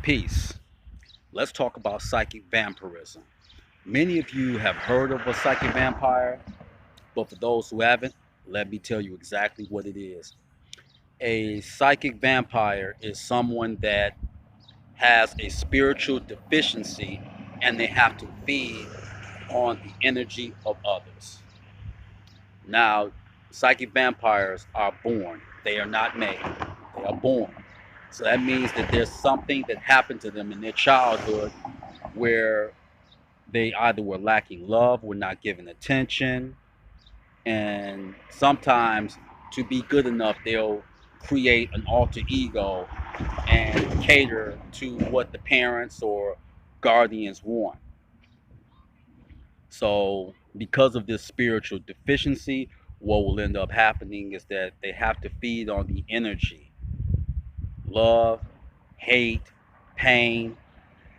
Peace. Let's talk about psychic vampirism. Many of you have heard of a psychic vampire, but for those who haven't, let me tell you exactly what it is. A psychic vampire is someone that has a spiritual deficiency and they have to feed on the energy of others. Now, psychic vampires are born, they are not made, they are born. So that means that there's something that happened to them in their childhood where they either were lacking love, were not given attention, and sometimes to be good enough, they'll create an alter ego and cater to what the parents or guardians want. So, because of this spiritual deficiency, what will end up happening is that they have to feed on the energy, love, hate, pain.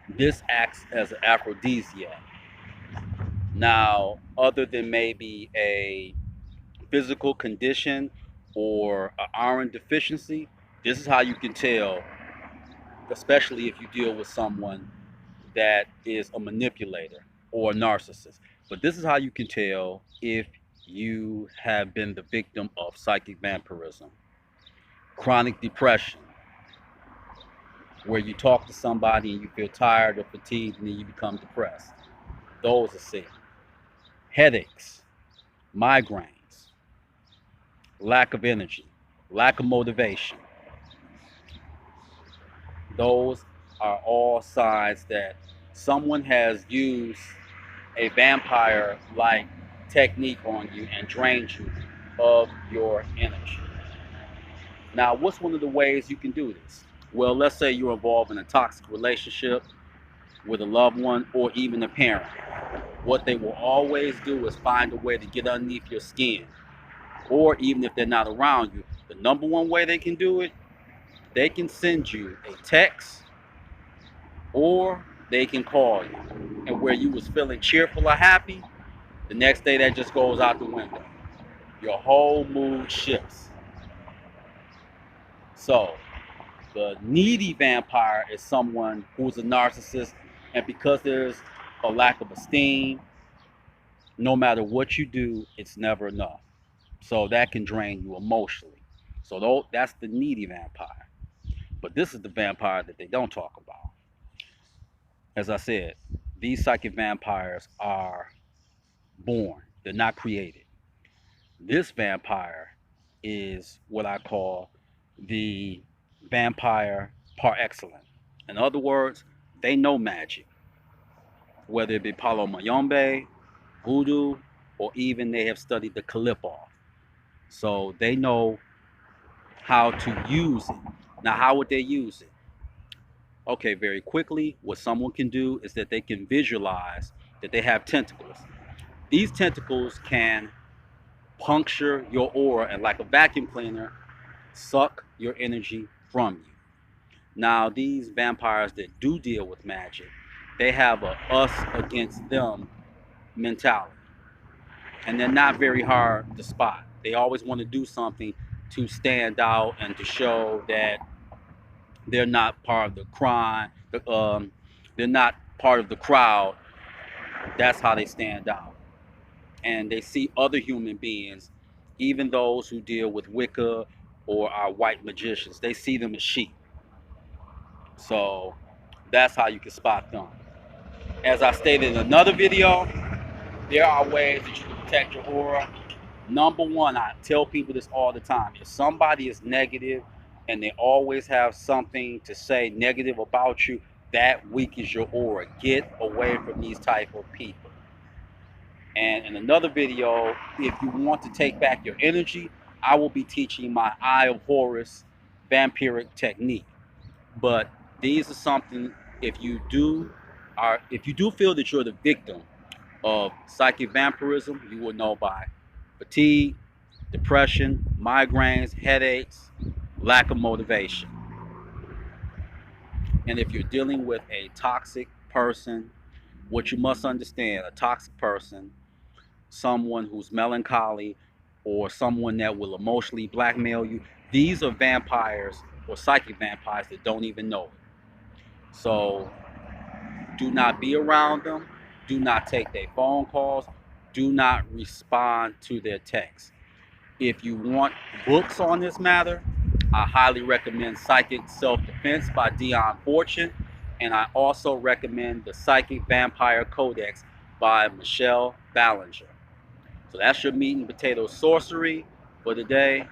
This acts as an aphrodisiac. Now, other than maybe a physical condition or an iron deficiency, this is how you can tell, especially if you deal with someone that is a manipulator or a narcissist. But this is how you can tell if you have been the victim of psychic vampirism. Chronic depression, where you talk to somebody and you feel tired or fatigued and then you become depressed. Those are sick. Headaches, migraines, lack of energy, lack of motivation. Those are all signs that someone has used a vampire like technique on you and drained you of your energy. Now, what's one of the ways you can do this? Well, let's say you're involved in a toxic relationship with a loved one or even a parent. What they will always do is find a way to get underneath your skin, or even if they're not around you, the number one way they can do it, they can send you a text or they can call you. And where you was feeling cheerful or happy, the next day that just goes out the window. Your whole mood shifts. So, the needy vampire is someone who's a narcissist, and because there's a lack of esteem, no matter what you do, it's never enough. So that can drain you emotionally. So that's the needy vampire. But this is the vampire that they don't talk about. As I said, these psychic vampires are born, they're not created. This vampire is what I call the vampire par excellence. In other words, they know magic, whether it be Palo Mayombe, voodoo, or even they have studied the Kalipoff. So they know how to use it. Now, how would they use it? Okay, very quickly, what someone can do is that they can visualize that they have tentacles. These tentacles can puncture your aura and, like a vacuum cleaner, suck your energy from you. Now, these vampires that do deal with magic, they have a us against them mentality. And they're not very hard to spot. They always want to do something to stand out and to show that they're not part of the crime. They're not part of the crowd. That's how they stand out. And they see other human beings, even those who deal with Wicca or are white magicians, they see them as sheep. So that's how you can spot them. As I stated in another video, there are ways that you can protect your aura. Number one, I tell people this all the time. If somebody is negative and they always have something to say negative about you, that weakens your aura. Get away from these type of people. And in another video, if you want to take back your energy, I will be teaching my Eye of Horus vampiric technique. But these are something, if you do feel that you're the victim of psychic vampirism, you will know by fatigue, depression, migraines, headaches, lack of motivation. And if you're dealing with a toxic person, what you must understand, a toxic person, someone who's melancholy, or someone that will emotionally blackmail you, these are vampires or psychic vampires that don't even know it. So do not be around them. Do not take their phone calls. Do not respond to their texts. If you want books on this matter, I highly recommend Psychic Self-Defense by Dion Fortune, and I also recommend the Psychic Vampire Codex by Michelle Ballinger. So that's your meat and potato sorcery for the day.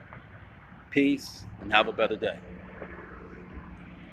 Peace and have a better day.